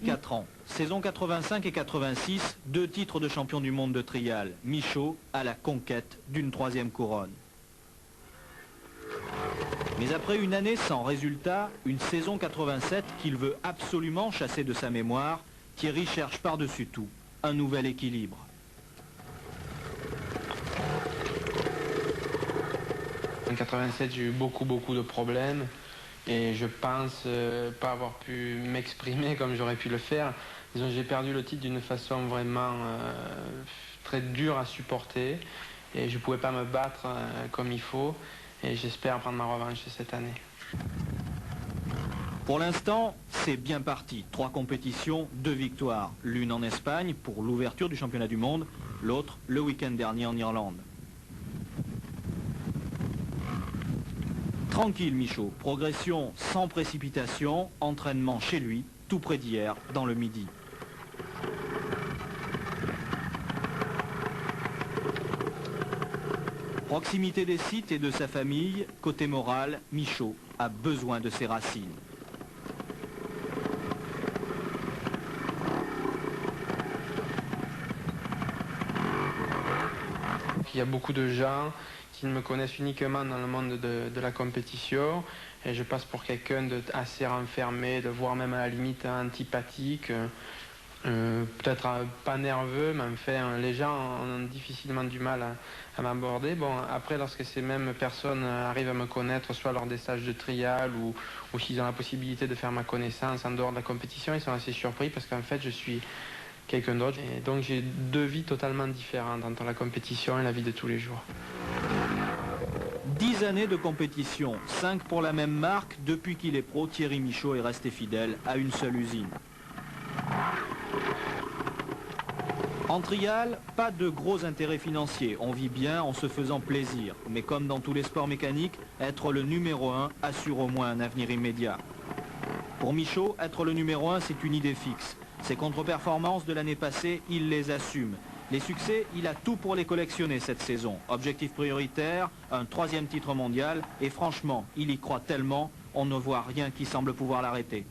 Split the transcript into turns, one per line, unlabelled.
4 ans. Saison 85 et 86, 2 titres de champion du monde de trial. Michaud à la conquête d'une 3e couronne. Mais après une année sans résultat, une saison 87 qu'il veut absolument chasser de sa mémoire, Thierry cherche par-dessus tout un nouvel équilibre.
En 87, j'ai eu beaucoup de problèmes et je pense pas avoir pu m'exprimer comme j'aurais pu le faire. Disons, j'ai perdu le titre d'une façon vraiment très dure à supporter et je pouvais pas me battre comme il faut et j'espère prendre ma revanche cette année.
Pour l'instant, c'est bien parti. 3 compétitions, 2 victoires. L'une en Espagne pour l'ouverture du championnat du monde, l'autre le week-end dernier en Irlande. Tranquille Michaud, progression sans précipitation, entraînement chez lui, tout près d'hier, dans le Midi. Proximité des sites et de sa famille, côté moral, Michaud a besoin de ses racines.
Il y a beaucoup de gens qui me connaissent uniquement dans le monde de la compétition et je passe pour quelqu'un d'assez renfermé, de voire même à la limite antipathique, peut-être pas nerveux, mais enfin les gens ont difficilement du mal à m'aborder. Bon, après lorsque ces mêmes personnes arrivent à me connaître, soit lors des stages de trial ou s'ils ont la possibilité de faire ma connaissance en dehors de la compétition, ils sont assez surpris parce qu'en fait je suis quelqu'un d'autre. Et donc j'ai 2 vies totalement différentes entre la compétition et la vie de tous les jours.
10 années de compétition, 5 pour la même marque. Depuis qu'il est pro, Thierry Michaud est resté fidèle à une seule usine. En trial, pas de gros intérêts financiers. On vit bien en se faisant plaisir. Mais comme dans tous les sports mécaniques, être le numéro 1 assure au moins un avenir immédiat. Pour Michaud, être le numéro 1, c'est une idée fixe. Ses contre-performances de l'année passée, il les assume. Les succès, il a tout pour les collectionner cette saison. Objectif prioritaire, un 3e titre mondial. Et franchement, il y croit tellement, on ne voit rien qui semble pouvoir l'arrêter.